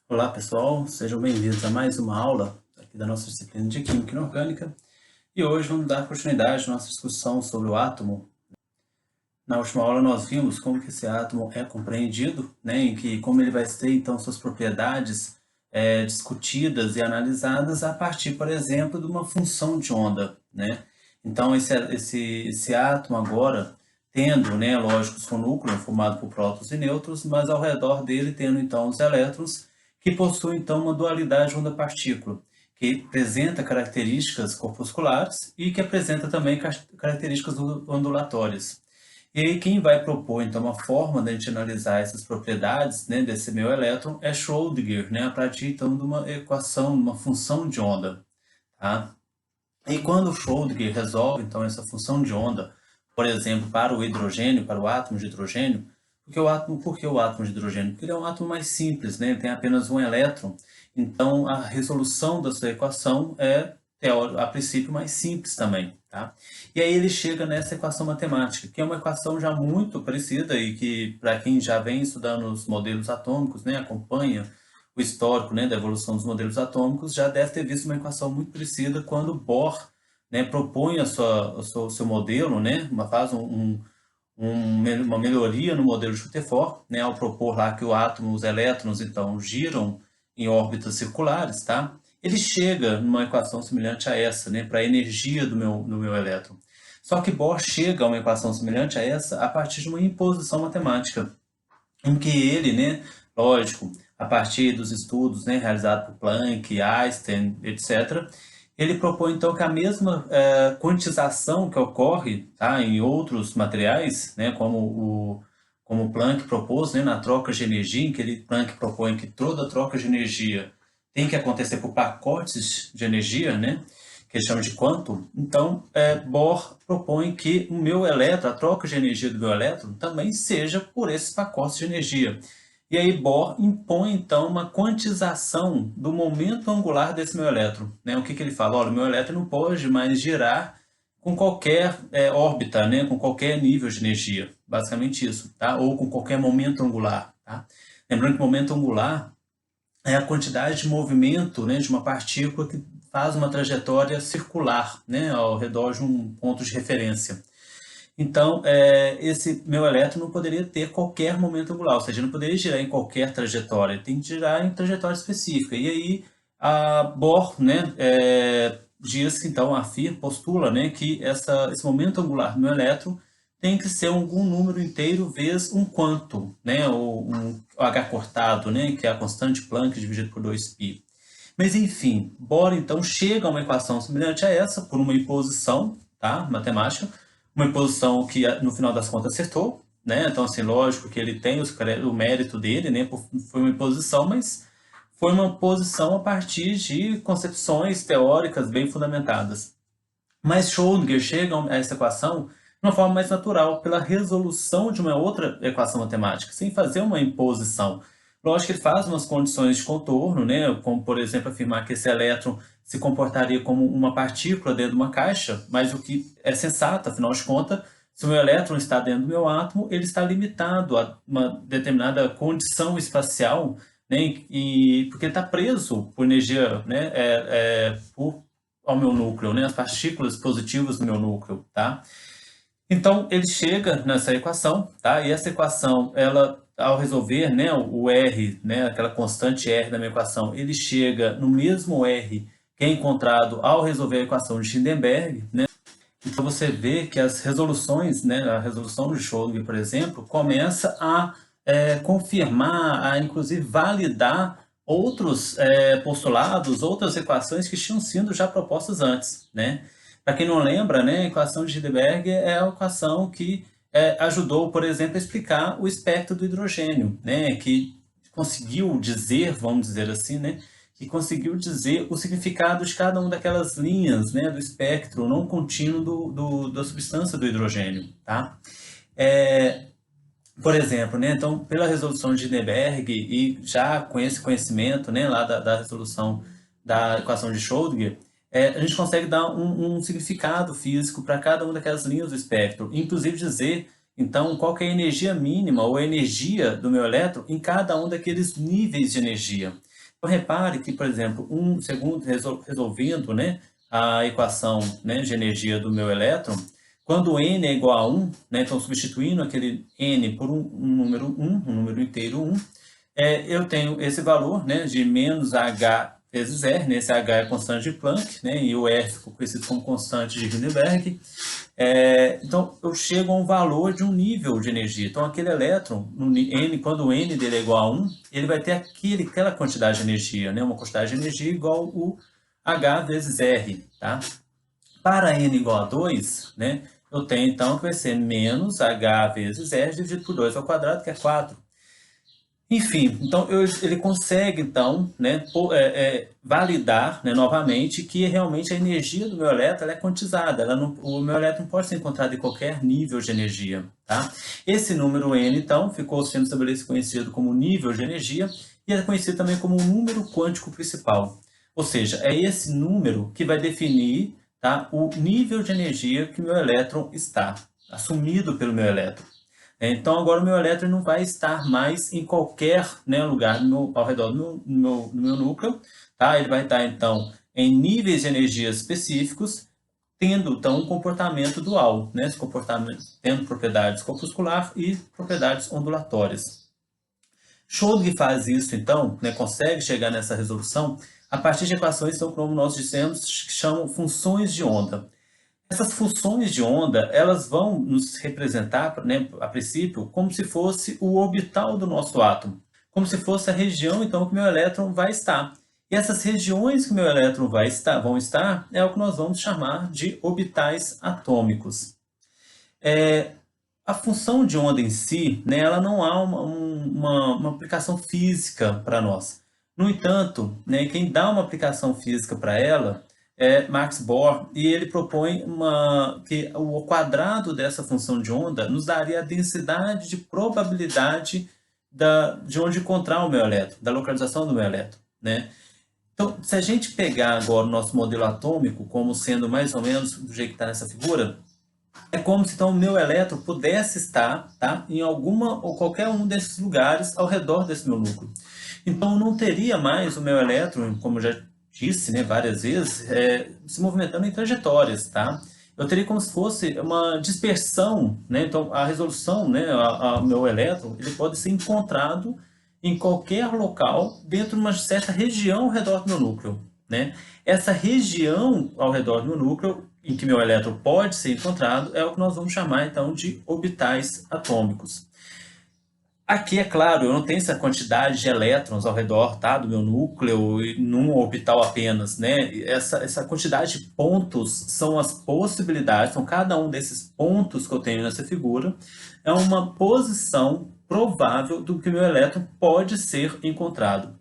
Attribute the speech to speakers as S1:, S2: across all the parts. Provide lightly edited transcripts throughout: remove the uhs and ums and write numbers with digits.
S1: Olá pessoal, sejam bem-vindos a mais uma aula aqui da nossa disciplina de Química Inorgânica e hoje vamos dar continuidade à nossa discussão sobre o átomo. Na última aula nós vimos como que esse átomo é compreendido, em que como ele vai ter então suas propriedades discutidas e analisadas a partir, por exemplo, de uma função de onda. Então esse átomo agora tendo, lógico, seu núcleo formado por prótons e nêutrons, mas ao redor dele tendo então os elétrons que possuem então uma dualidade onda-partícula, que apresenta características corpusculares e que apresenta também características ondulatórias. E aí quem vai propor então uma forma de a gente analisar essas propriedades, desse meio elétron é Schrödinger, a partir então de uma equação, uma função de onda, tá? E quando Schrödinger resolve então essa função de onda, por exemplo, para o hidrogênio, para o átomo de hidrogênio, por que o átomo de hidrogênio? Porque ele é um átomo mais simples, ele tem apenas um elétron, então a resolução da sua equação é, a princípio, mais simples também. Tá? E aí ele chega nessa equação matemática, que é uma equação já muito parecida e que, para quem já vem estudando os modelos atômicos, acompanha o histórico, da evolução dos modelos atômicos, já deve ter visto uma equação muito parecida quando Bohr, propõe o seu modelo, faz uma melhoria no modelo de Rutherford, ao propor lá que o átomo, os elétrons, então, giram em órbitas circulares, tá? Ele chega numa equação semelhante a essa, para a energia do meu elétron. Só que Bohr chega a uma equação semelhante a essa a partir de uma imposição matemática, em que ele, lógico, a partir dos estudos realizados por Planck, Einstein, etc., ele propõe então que a mesma quantização que ocorre, tá, em outros materiais, como o Planck propôs, na troca de energia, em que Planck propõe que toda troca de energia tem que acontecer por pacotes de energia, que ele chama de quantum. Então, Bohr propõe que o meu elétron, a troca de energia do meu elétron, também seja por esses pacotes de energia. E aí Bohr impõe, então, uma quantização do momento angular desse meu elétron. O que ele fala? Olha, o meu elétron não pode mais girar com qualquer órbita, com qualquer nível de energia. Basicamente isso, tá? Ou com qualquer momento angular. Tá? Lembrando que o momento angular é a quantidade de movimento de uma partícula que faz uma trajetória circular ao redor de um ponto de referência. Então, esse meu elétron não poderia ter qualquer momento angular, ou seja, não poderia girar em qualquer trajetória, ele tem que girar em trajetória específica. E aí, a Bohr diz que, então, afirma, postula que esse momento angular do meu elétron tem que ser algum número inteiro vezes um quanto, ou um H cortado, que é a constante Planck dividido por 2π. Mas, enfim, Bohr, então, chega a uma equação semelhante a essa, por uma imposição, tá, matemática, uma imposição que, no final das contas, acertou, Então, assim, lógico que ele tem o mérito dele, foi uma imposição, mas foi uma posição a partir de concepções teóricas bem fundamentadas. Mas Schrödinger chega a essa equação de uma forma mais natural, pela resolução de uma outra equação matemática, sem fazer uma imposição. Lógico que ele faz umas condições de contorno, como, por exemplo, afirmar que esse elétron se comportaria como uma partícula dentro de uma caixa, mas o que é sensato, afinal de contas, se o meu elétron está dentro do meu átomo, ele está limitado a uma determinada condição espacial, porque ele está preso por energia, ao meu núcleo, as partículas positivas do meu núcleo, tá? Então, ele chega nessa equação, tá? E essa equação, ela, ao resolver, o R, aquela constante R da minha equação, ele chega no mesmo R que é encontrado ao resolver a equação de Schrödinger, Então, você vê que as resoluções, a resolução de Schrödinger, por exemplo, começa a confirmar, a inclusive validar outros postulados, outras equações que tinham sido já propostas antes, Para quem não lembra, a equação de Heisenberg é a equação que ajudou, por exemplo, a explicar o espectro do hidrogênio, que conseguiu dizer, vamos dizer assim, que conseguiu dizer o significado de cada uma daquelas linhas do espectro não contínuo da substância do hidrogênio. Tá? Por exemplo, então, pela resolução de Heisenberg e já com esse conhecimento lá da resolução da equação de Schrödinger, a gente consegue dar um significado físico para cada uma daquelas linhas do espectro, inclusive dizer, então, qual que é a energia mínima ou a energia do meu elétron em cada um daqueles níveis de energia. Então, repare que, por exemplo, segundo resolvendo, né, a equação, né, de energia do meu elétron, quando n é igual a 1, né, então substituindo aquele n por um número 1, um número inteiro 1, eu tenho esse valor, né, de menos h vezes R, né, esse h é constante de Planck, né, e o R ficou conhecido como constante de Heisenberg. Então, eu chego a um valor de um nível de energia. Então, aquele elétron, quando o n dele é igual a 1, ele vai ter aquela quantidade de energia, né, uma quantidade de energia igual o h vezes R. Tá? Para n igual a 2, né, eu tenho, então, que vai ser menos h vezes R dividido por 2 ao quadrado, que é 4. Enfim, então ele consegue, então, né, validar, né, novamente que realmente a energia do meu elétron é quantizada. O meu elétron pode ser encontrado em qualquer nível de energia. Tá? Esse número n, então, ficou sendo estabelecido, conhecido como nível de energia e é conhecido também como número quântico principal. Ou seja, é esse número que vai definir, tá, o nível de energia que o meu elétron está, assumido pelo meu elétron. Então, agora o meu elétron não vai estar mais em qualquer, né, lugar ao redor do meu núcleo. Tá? Ele vai estar, então, em níveis de energia específicos, tendo, então, um comportamento dual, né? Esse comportamento tendo propriedades corpuscular e propriedades ondulatórias. Schrödinger faz isso, então, né, consegue chegar nessa resolução a partir de equações, então, como nós dissemos, que chamam funções de onda. Essas funções de onda, elas vão nos representar, né, a princípio, como se fosse o orbital do nosso átomo, como se fosse a região, então, que o meu elétron vai estar. E essas regiões que o meu elétron vão estar, é o que nós vamos chamar de orbitais atômicos. A função de onda em si, né, ela não há uma aplicação física para nós. No entanto, né, quem dá uma aplicação física para ela é Max Bohr, e ele propõe que o quadrado dessa função de onda nos daria a densidade de probabilidade de onde encontrar o meu elétron, da localização do meu elétron. Né? Então, se a gente pegar agora o nosso modelo atômico como sendo mais ou menos do jeito que está nessa figura, é como se então o meu elétron pudesse estar, tá, em alguma ou qualquer um desses lugares ao redor desse meu núcleo. Então eu não teria mais o meu elétron, como eu já disse, né, várias vezes, se movimentando em trajetórias. Tá? Eu teria como se fosse uma dispersão. Né? Então a resolução, né, o meu elétron, ele pode ser encontrado em qualquer local dentro de uma certa região ao redor do meu núcleo. Né? Essa região ao redor do meu núcleo em que meu elétron pode ser encontrado é o que nós vamos chamar então de orbitais atômicos. Aqui, é claro, eu não tenho essa quantidade de elétrons ao redor, tá, do meu núcleo, num orbital apenas, né? Essa quantidade de pontos são as possibilidades, então cada um desses pontos que eu tenho nessa figura é uma posição provável do que meu elétron pode ser encontrado.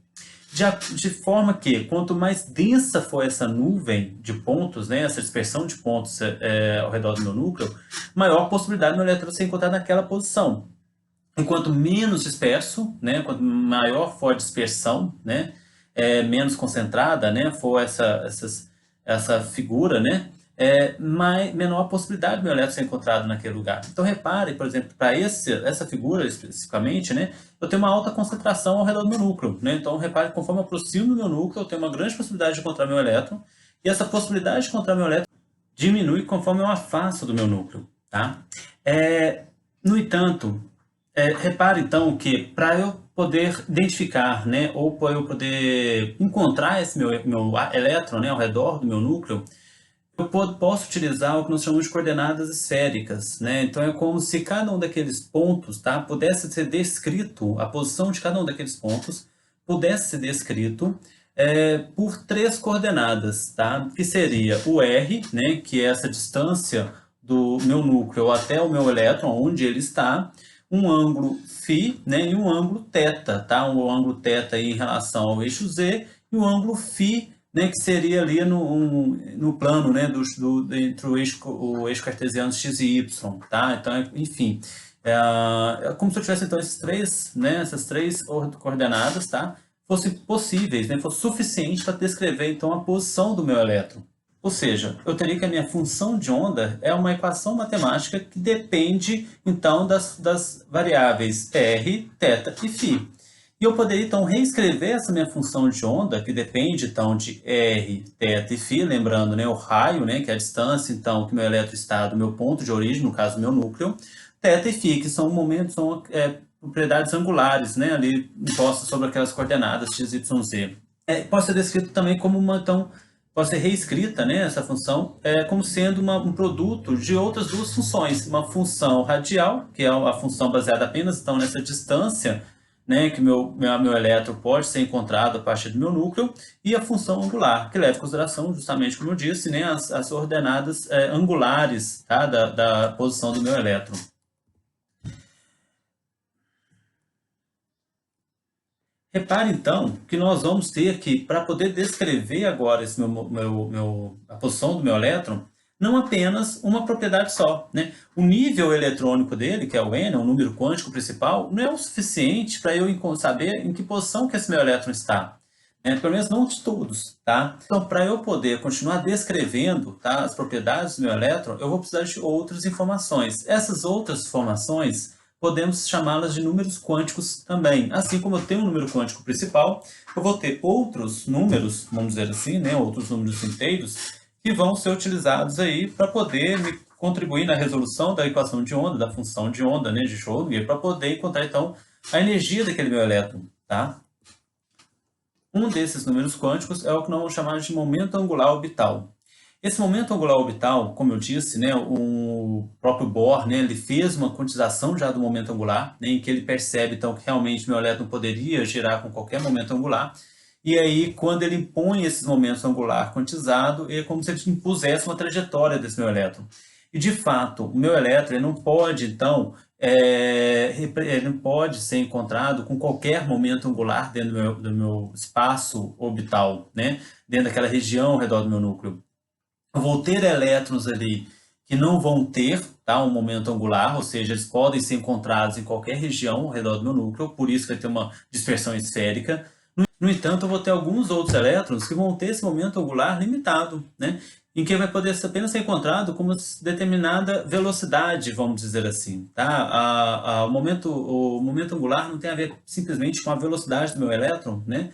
S1: De forma que, quanto mais densa for essa nuvem de pontos, né, essa dispersão de pontos ao redor do meu núcleo, maior a possibilidade do meu elétron ser encontrado naquela posição. Enquanto menos disperso, né, quanto maior for a dispersão, né, menos concentrada, né, for essa figura, né, menor a possibilidade do meu elétron ser encontrado naquele lugar. Então repare, por exemplo, para essa figura especificamente, né, eu tenho uma alta concentração ao redor do meu núcleo. Né? Então repare que conforme eu aproximo do meu núcleo, eu tenho uma grande possibilidade de encontrar meu elétron, e essa possibilidade de encontrar meu elétron diminui conforme eu afasto do meu núcleo. Tá? No entanto, repare então que para eu poder identificar, né, ou para eu poder encontrar esse meu elétron, né, ao redor do meu núcleo, eu posso utilizar o que nós chamamos de coordenadas esféricas. Né? Então é como se cada um daqueles pontos, tá, pudesse ser descrito, a posição de cada um daqueles pontos pudesse ser descrito por 3 coordenadas, tá? Que seria o R, né, que é essa distância do meu núcleo até o meu elétron, onde ele está, um ângulo φ, né, e um ângulo θ, tá? Um ângulo θ aí em relação ao eixo Z e o ângulo φ, né, que seria ali no plano, né, entre o eixo cartesiano x e y. Tá? Então, enfim, é como se eu tivesse então essas três coordenadas, tá, fossem possíveis, né, fosse suficiente para descrever então a posição do meu elétron. Ou seja, eu teria que a minha função de onda é uma equação matemática que depende, então, das variáveis r, θ e φ. E eu poderia, então, reescrever essa minha função de onda, que depende, então, de R, θ e φ, lembrando, né, o raio, né, que é a distância, então, que meu elétron está do meu ponto de origem, no caso, meu núcleo, θ e φ, que são momentos, são propriedades angulares, né, ali impostas sobre aquelas coordenadas x, y, z. Pode ser descrito também como uma, então, pode ser reescrita, né, essa função, como sendo um produto de outras duas funções. Uma função radial, que é a função baseada apenas, então, nessa distância, né, que meu elétron pode ser encontrado a partir do meu núcleo, e a função angular, que leva em consideração, justamente como eu disse, né, as ordenadas angulares, tá, da posição do meu elétron. Repare, então, que nós vamos ter que, para poder descrever agora a posição do meu elétron, não apenas uma propriedade só, né? O nível eletrônico dele, que é o N, o número quântico principal, não é o suficiente para eu saber em que posição que esse meu elétron está, né? Pelo menos não de todos, tá? Então, para eu poder continuar descrevendo, tá, as propriedades do meu elétron, eu vou precisar de outras informações. Essas outras informações podemos chamá-las de números quânticos também. Assim como eu tenho um número quântico principal, eu vou ter outros números, vamos dizer assim, né, outros números inteiros, que vão ser utilizados aí para poder me contribuir na resolução da equação de onda, da função de onda, né, de Schrödinger, para poder encontrar, então, a energia daquele meu elétron, tá? Um desses números quânticos é o que nós vamos chamar de momento angular orbital. Esse momento angular orbital, como eu disse, né, o próprio Bohr, né, ele fez uma quantização já do momento angular, né, em que ele percebe então que realmente meu elétron poderia girar com qualquer momento angular. E aí, quando ele impõe esses momentos angular quantizado, é como se ele impusesse uma trajetória desse meu elétron. E de fato, o meu elétron ele não pode então ele não pode ser encontrado com qualquer momento angular dentro do meu espaço orbital, né, dentro daquela região ao redor do meu núcleo. Eu vou ter elétrons ali que não vão ter, tá, um momento angular, ou seja, eles podem ser encontrados em qualquer região ao redor do meu núcleo, por isso vai ter uma dispersão esférica. No entanto, eu vou ter alguns outros elétrons que vão ter esse momento angular limitado, né, em que vai poder apenas ser encontrado com uma determinada velocidade, vamos dizer assim. Tá? O momento angular não tem a ver simplesmente com a velocidade do meu elétron, né,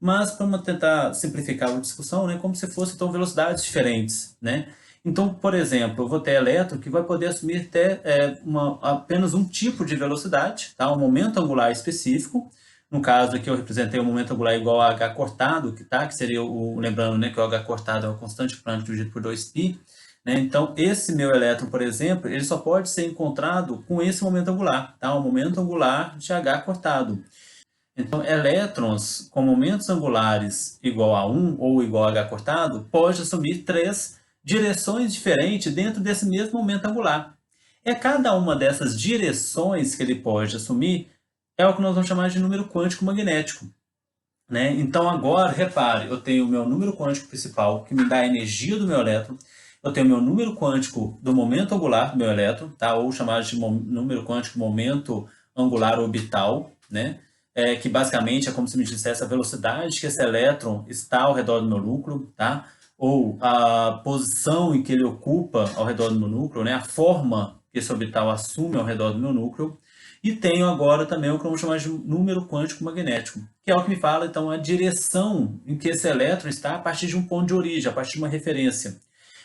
S1: mas para tentar simplificar a discussão, né, como se fossem então velocidades diferentes, né? Então, por exemplo, eu vou ter elétron que vai poder assumir até apenas um tipo de velocidade, tá? Um momento angular específico. No caso aqui eu representei o momento angular igual a h cortado, que seria lembrando, né, que o h cortado é uma constante Planck dividido por 2π, né? Então, esse meu elétron, por exemplo, ele só pode ser encontrado com esse momento angular, tá? O momento angular de h cortado. Então, elétrons com momentos angulares igual a 1 ou igual a h cortado pode assumir três direções diferentes dentro desse mesmo momento angular. E cada uma dessas direções que ele pode assumir é o que nós vamos chamar de número quântico magnético, né? Então, agora, repare, eu tenho o meu número quântico principal, que me dá a energia do meu elétron, eu tenho o meu número quântico do momento angular do meu elétron, tá? Ou chamado de número quântico momento angular orbital, né? Que basicamente é como se me dissesse a velocidade que esse elétron está ao redor do meu núcleo, tá? Ou a posição em que ele ocupa ao redor do meu núcleo, né? A forma que esse orbital assume ao redor do meu núcleo. E tenho agora também o que vamos chamar de número quântico magnético, que é o que me fala, então, a direção em que esse elétron está a partir de um ponto de origem, a partir de uma referência.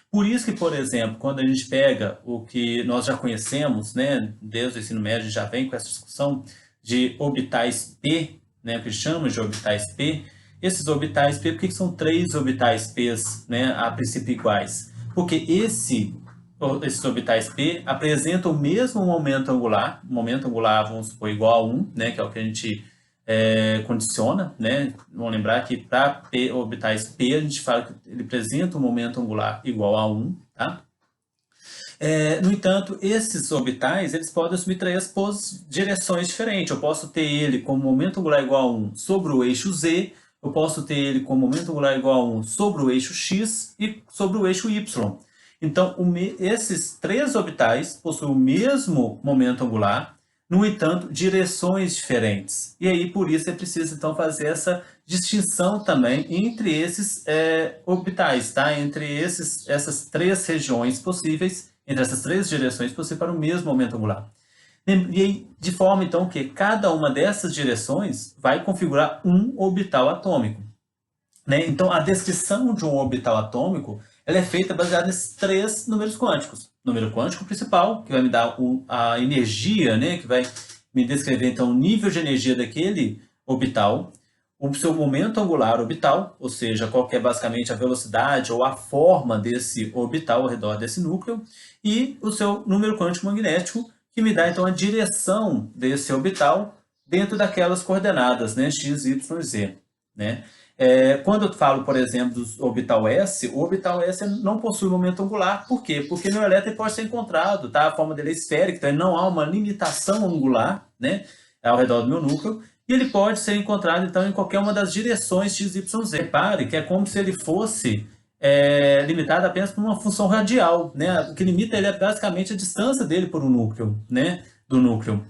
S1: Por isso que, por exemplo, quando a gente pega o que nós já conhecemos, né, desde o ensino médio, a gente já vem com essa discussão de orbitais P, né, que chamamos de orbitais P, esses orbitais P, por que são três orbitais P, né, a princípio iguais? Porque esses orbitais P apresentam o mesmo momento angular, vamos supor, igual a 1, né, que é o que a gente condiciona, né? Vamos lembrar que para orbitais P, a gente fala que ele apresenta um momento angular igual a 1, tá? No entanto, esses orbitais eles podem assumir três direções diferentes. Eu posso ter ele como momento angular igual a 1 sobre o eixo Z, eu posso ter ele como momento angular igual a 1 sobre o eixo X e sobre o eixo Y. Então, esses três orbitais possuem o mesmo momento angular, no entanto, direções diferentes. E aí, por isso, é preciso, então, fazer essa distinção também entre esses orbitais, tá? Entre essas três regiões possíveis, entre essas três direções possíveis para o mesmo momento angular. E de forma, então, que cada uma dessas direções vai configurar um orbital atômico, né? Então, a descrição de um orbital atômico ela é feita baseada nesses três números quânticos. Número quântico principal, que vai me dar a energia, né? Que vai me descrever, então, o nível de energia daquele orbital, o seu momento angular orbital, ou seja, qual que é basicamente a velocidade ou a forma desse orbital ao redor desse núcleo, e o seu número quântico magnético, que me dá então a direção desse orbital dentro daquelas coordenadas, né, x, y, z, né? Quando eu falo, por exemplo, do orbital S, o orbital S não possui momento angular. Por quê? Porque meu elétron pode ser encontrado, tá? A forma dele é esférica, então não há uma limitação angular, né, ao redor do meu núcleo, e ele pode ser encontrado, então, em qualquer uma das direções x, y, z. Repare que é como se ele fosse limitado apenas por uma função radial, né? O que limita ele é basicamente a distância dele por um núcleo, né, do núcleo.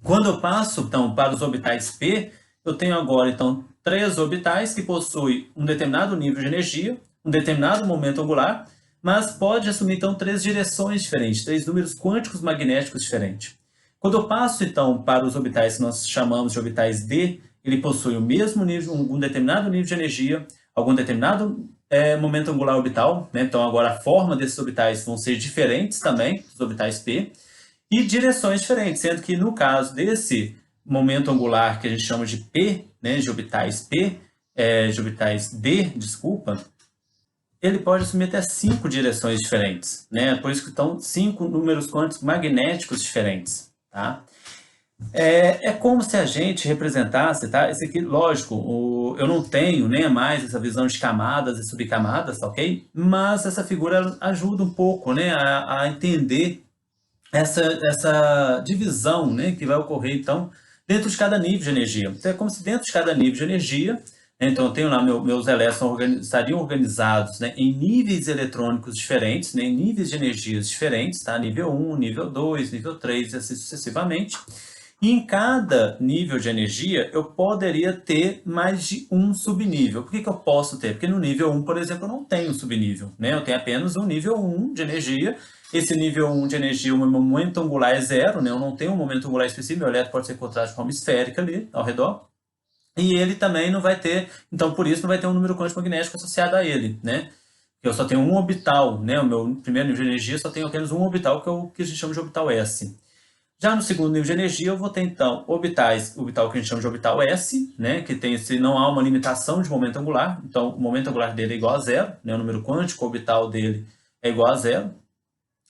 S1: Quando eu passo, então, para os orbitais P, eu tenho agora, então, três orbitais que possuem um determinado nível de energia, um determinado momento angular, mas pode assumir, então, três direções diferentes, três números quânticos magnéticos diferentes. Quando eu passo, então, para os orbitais que nós chamamos de orbitais D, ele possui o mesmo nível, um determinado nível de energia, algum determinado momento angular orbital, né? Então, agora a forma desses orbitais vão ser diferentes também, dos orbitais P, e direções diferentes, sendo que no caso desse momento angular que a gente chama de P, né, de orbitais P, de orbitais D, desculpa, ele pode assumir até 5 direções diferentes, né? Por isso que estão 5 números quânticos magnéticos diferentes, tá? É como se a gente representasse, tá? Esse aqui, lógico, eu não tenho nem mais essa visão de camadas e subcamadas, tá ok? Mas essa figura ajuda um pouco, né, a entender essa divisão, né, que vai ocorrer, então, dentro de cada nível de energia. Então, é como se dentro de cada nível de energia, né, então, eu tenho lá, meus elétrons estariam organizados, né, em níveis eletrônicos diferentes, né, em níveis de energias diferentes, tá? Nível 1, nível 2, nível 3, e assim sucessivamente. E em cada nível de energia, eu poderia ter mais de um subnível. Por que eu posso ter? Porque no nível 1, por exemplo, eu não tenho subnível, né? Eu tenho apenas um nível 1 de energia. Esse nível 1 de energia, o meu momento angular é zero, né? Eu não tenho um momento angular específico, meu elétron pode ser encontrado de forma esférica ali, ao redor. E ele também não vai ter, então por isso não vai ter um número quântico magnético associado a ele, né? Eu só tenho um orbital, né? O meu primeiro nível de energia só tenho apenas um orbital, que é o que a gente chama de orbital S. Já no segundo nível de energia, eu vou ter, então, orbital que a gente chama de orbital S, né, que tem, se não há uma limitação de momento angular, então o momento angular dele é igual a zero, né, o número quântico orbital dele é igual a zero,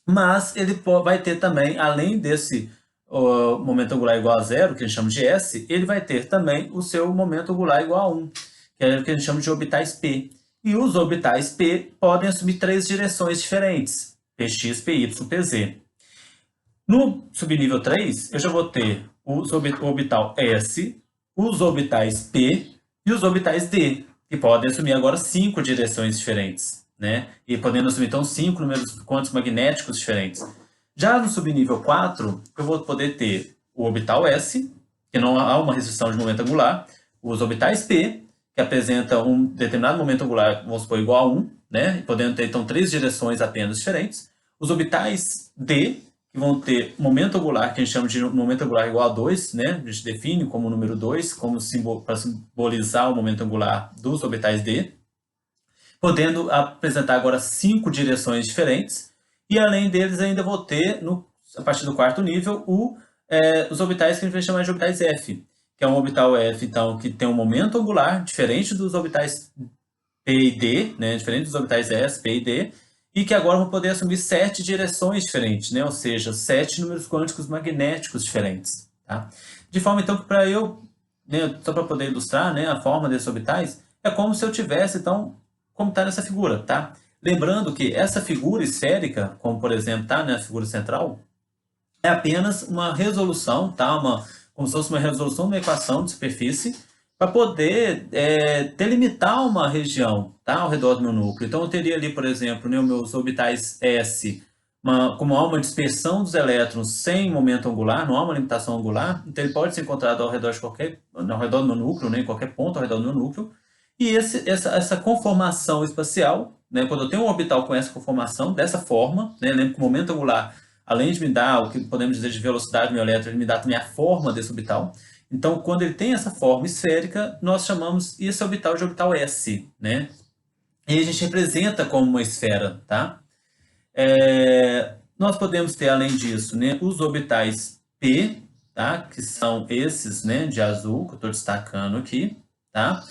S1: mas ele vai ter também, além desse momento angular igual a zero, que a gente chama de S, ele vai ter também o seu momento angular igual a 1, que é o que a gente chama de orbitais P. E os orbitais P podem assumir três direções diferentes, Px, Py, Pz. No subnível 3, eu já vou ter o orbital S, os orbitais P e os orbitais D, que podem assumir agora 5 direções diferentes, né? E podendo assumir, então, 5 números quânticos magnéticos diferentes. Já no subnível 4, eu vou poder ter o orbital S, que não há uma restrição de momento angular, os orbitais P, que apresentam um determinado momento angular, vamos supor, igual a 1, né? Podendo ter, então, 3 direções apenas diferentes. Os orbitais D, que vão ter momento angular, que a gente chama de momento angular igual a 2, né? A gente define como número 2, como para simbolizar o momento angular dos orbitais D, podendo apresentar agora 5 direções diferentes, e além deles ainda vou ter, a partir do quarto nível, os orbitais que a gente vai chamar de orbitais F, que é um orbital F, então, que tem um momento angular diferente dos orbitais P e D, né? Diferente dos orbitais S, P e D, e que agora vão poder assumir 7 direções diferentes, né? Ou seja, 7 números quânticos magnéticos diferentes. Tá? De forma, então, que para eu, né, só para poder ilustrar, né, a forma desses orbitais, é como se eu tivesse, então, como está nessa figura. Tá? Lembrando que essa figura esférica, como por exemplo está na figura central, é apenas uma resolução, tá? Como se fosse uma resolução de uma equação de superfície, para poder delimitar uma região, tá, ao redor do meu núcleo. Então, eu teria ali, por exemplo, né, os meus orbitais S, como há uma dispersão dos elétrons sem momento angular, não há uma limitação angular, então ele pode ser encontrado ao redor do meu núcleo, né, em qualquer ponto ao redor do meu núcleo. E essa conformação espacial, né, quando eu tenho um orbital com essa conformação, dessa forma, né, lembra que o momento angular além de me dar o que podemos dizer de velocidade do meu elétron, ele me dá também a forma desse orbital. Então, quando ele tem essa forma esférica, nós chamamos esse orbital de orbital S, né? E a gente representa como uma esfera, tá? Nós podemos ter, além disso, né, os orbitais P, tá? Que são esses, né, de azul, que eu estou destacando aqui, tá?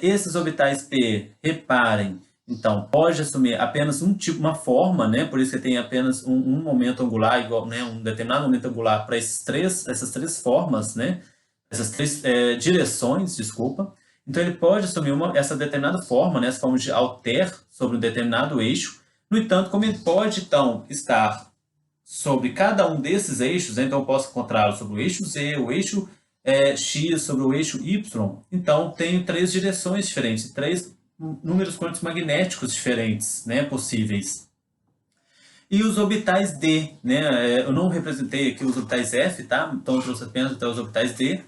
S1: Esses orbitais P, reparem, então, pode assumir apenas um tipo, uma forma, né? Por isso que tem apenas um momento angular, igual, né? Um determinado momento angular para essas três formas, né? Essas três direções, desculpa. Então, ele pode assumir essa determinada forma, né? Essa forma de alter sobre um determinado eixo. No entanto, como ele pode, então, estar sobre cada um desses eixos, né? Então eu posso encontrá-lo sobre o eixo Z, o eixo X, sobre o eixo Y. Então, tenho três direções diferentes, três números quânticos magnéticos diferentes, né, possíveis. E os orbitais D, né? Eu não representei aqui os orbitais F, tá? Então eu trouxe apenas os orbitais D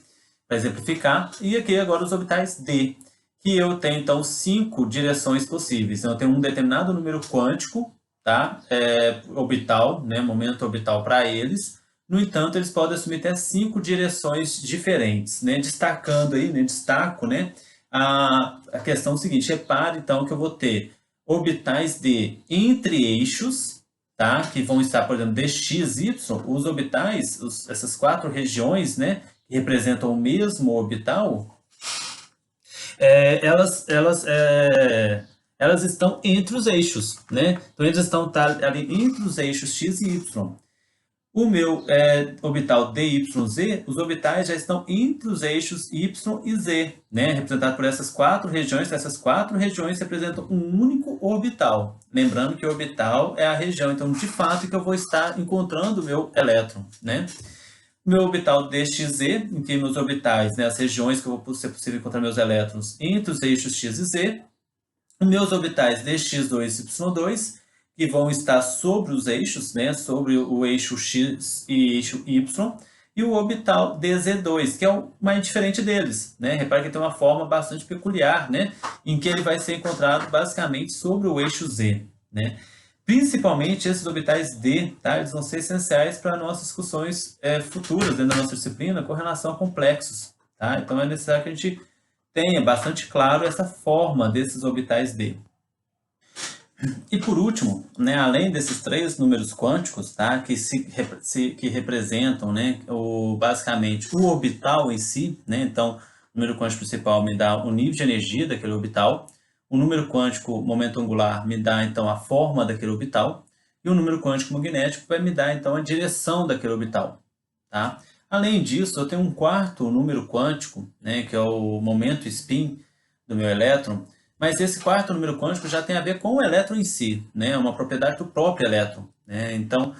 S1: para exemplificar. E aqui agora os orbitais D, que eu tenho então 5 direções possíveis. Então eu tenho um determinado número quântico, tá? Orbital, né? Momento orbital para eles. No entanto, eles podem assumir até 5 direções diferentes, né? Destacando aí, né? Destaco, né? A questão seguinte, repare então que eu vou ter orbitais D entre eixos, tá? Que vão estar, por exemplo, dx, y, os orbitais, essas 4 regiões, né? Que representam o mesmo orbital, elas estão entre os eixos, né? Então, eles estão ali entre os eixos x e y. O meu orbital DYZ, os orbitais já estão entre os eixos Y e Z, né? Representado por essas 4 regiões. Essas 4 regiões representam um único orbital. Lembrando que o orbital é a região, então, de fato, que eu vou estar encontrando o meu elétron, né? Meu orbital DXZ, em que meus orbitais, né, as regiões que eu vou ser possível encontrar meus elétrons entre os eixos X e Z. Os meus orbitais dx2 e y2, que vão estar sobre os eixos, né, sobre o eixo X e eixo Y, e o orbital dz2, que é o mais diferente deles, né? Repare que tem uma forma bastante peculiar, né, em que ele vai ser encontrado basicamente sobre o eixo Z, né? Principalmente esses orbitais D, tá? Eles vão ser essenciais para nossas discussões futuras dentro da nossa disciplina com relação a complexos, tá? Então é necessário que a gente tenha bastante claro essa forma desses orbitais D. E por último, né, além desses 3 números quânticos, tá, que representam, né, basicamente o orbital em si, né, então o número quântico principal me dá o nível de energia daquele orbital, o número quântico momento angular me dá então a forma daquele orbital, e o número quântico magnético vai me dar então a direção daquele orbital. Tá? Além disso, eu tenho um quarto número quântico, né, que é o momento spin do meu elétron, mas esse quarto número quântico já tem a ver com o elétron em si, né, é uma propriedade do próprio elétron. Né? Então,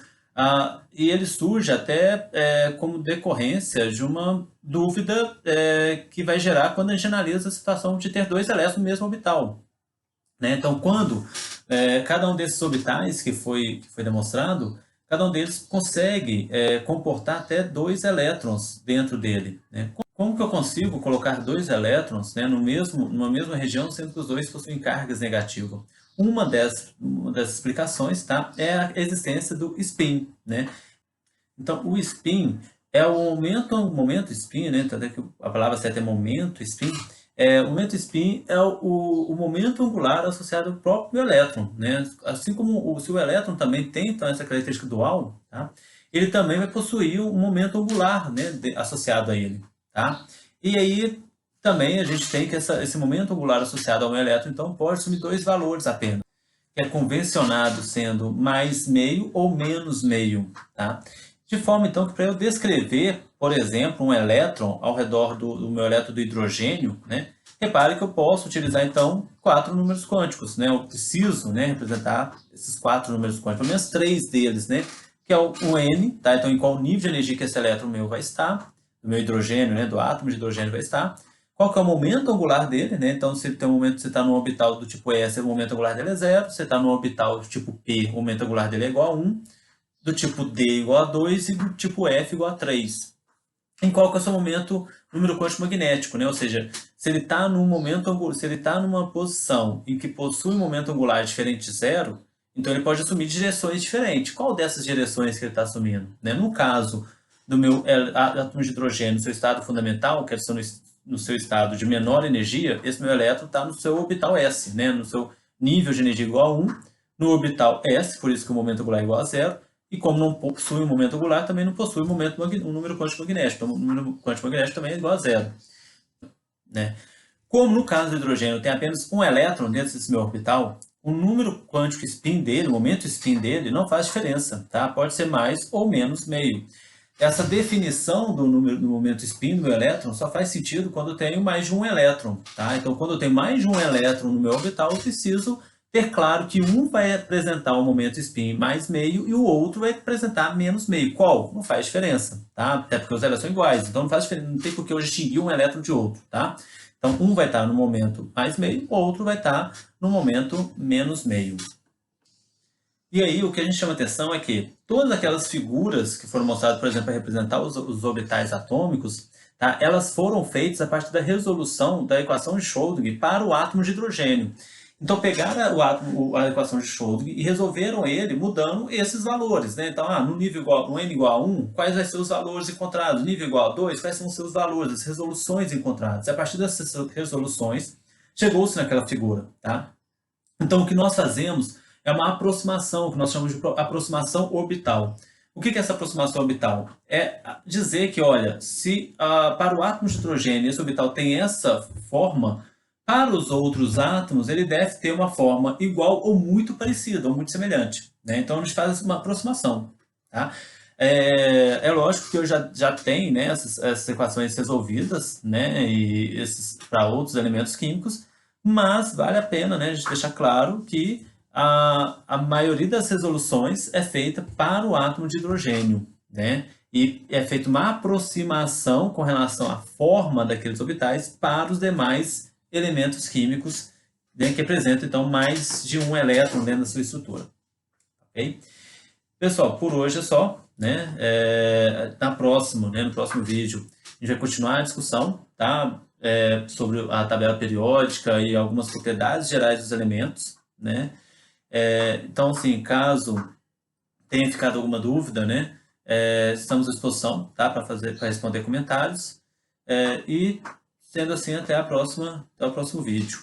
S1: e ele surge até como decorrência de uma dúvida que vai gerar quando a gente analisa a situação de ter 2 elétrons no mesmo orbital. Né? Então, quando cada um desses orbitais que foi demonstrado, cada um deles consegue comportar até 2 elétrons dentro dele. Né? Como que eu consigo colocar 2 elétrons, né, numa mesma região, sendo que os dois possuem cargas negativas? Uma das explicações, tá, é a existência do spin. Né? Então, o spin é o momento spin, né? Até que a palavra certa é momento spin. O momento spin é o momento angular associado ao próprio elétron, né? Assim como se o elétron também tem então, essa característica dual, tá? Ele também vai possuir um momento angular, né, associado a ele, tá? E aí também a gente tem que esse momento angular associado ao elétron, então pode assumir 2 valores apenas, que é convencionado sendo mais meio ou menos meio, tá? De forma, então, que para eu descrever, por exemplo, um elétron ao redor do meu elétron do hidrogênio, né, repare que eu posso utilizar, então, 4 números quânticos. Né? Eu preciso, né, representar esses 4 números quânticos, pelo menos 3 deles, né, que é o N, tá? Então, em qual nível de energia que esse elétron meu vai estar, do meu hidrogênio, né, do átomo de hidrogênio vai estar, qual que é o momento angular dele, né? Então, se tem um momento você está no orbital do tipo S, o momento angular dele é 0, você está no orbital do tipo P, o momento angular dele é igual a 1, do tipo D igual a 2 e do tipo F igual a 3. Em qual que é o seu momento número quântico magnético, né? Ou seja, se ele está numa posição em que possui um momento angular diferente de 0, Então ele pode assumir direções diferentes. Qual dessas direções que ele está assumindo? Né? No caso do meu átomo de hidrogênio no seu estado fundamental, que é no seu estado de menor energia, esse meu elétron está no seu orbital S, né? No seu nível de energia igual a 1, no orbital S, por isso que o momento angular é igual a zero, e como não possui um momento angular, também não possui um número quântico magnético. Então, o número quântico magnético também é igual a zero. Né? Como no caso do hidrogênio tem apenas um elétron dentro desse meu orbital, o número quântico spin dele, o momento spin dele, não faz diferença, tá? Pode ser mais ou menos meio. Essa definição do número do momento spin do meu elétron só faz sentido quando eu tenho mais de um elétron, tá? Então, quando eu tenho mais de um elétron no meu orbital, eu preciso ter claro que um vai apresentar o momento spin mais meio e o outro vai apresentar menos meio. Qual? Não faz diferença, tá? Até porque os elétrons são iguais, então não faz diferença, não tem por que eu distinguir um elétron de outro, tá? Então, um vai estar no momento mais meio, o outro vai estar no momento menos meio. E aí, o que a gente chama atenção é que todas aquelas figuras que foram mostradas, por exemplo, para representar os orbitais atômicos, tá? Elas foram feitas a partir da resolução da equação de Schrödinger para o átomo de hidrogênio. Então, pegaram a equação de Schrödinger e resolveram ele mudando esses valores. Né? Então, no nível igual, no n igual a 1, quais vão ser os valores encontrados? No nível igual a 2, quais são os seus valores, as resoluções encontradas? E a partir dessas resoluções, chegou-se naquela figura. Tá? Então, o que nós fazemos é uma aproximação, que nós chamamos de aproximação orbital. O que é essa aproximação orbital? É dizer que, olha, se para o átomo de hidrogênio esse orbital tem essa forma, para os outros átomos ele deve ter uma forma igual ou muito parecida, ou muito semelhante. Né? Então, a gente faz uma aproximação. Tá? É lógico que eu já tenho, né, essas equações resolvidas, né, e esses para outros elementos químicos, mas vale a pena, né, a gente deixar claro que a maioria das resoluções é feita para o átomo de hidrogênio, né? E é feita uma aproximação com relação à forma daqueles orbitais para os demais elementos químicos, né, que apresentam, então, mais de um elétron dentro da sua estrutura. Ok? Pessoal, por hoje é só. Né? No próximo vídeo, a gente vai continuar a discussão, tá? Sobre a tabela periódica e algumas propriedades gerais dos elementos, né? Então, assim, caso tenha ficado alguma dúvida, né, estamos à disposição, tá, para responder comentários. E, sendo assim, até o próximo vídeo.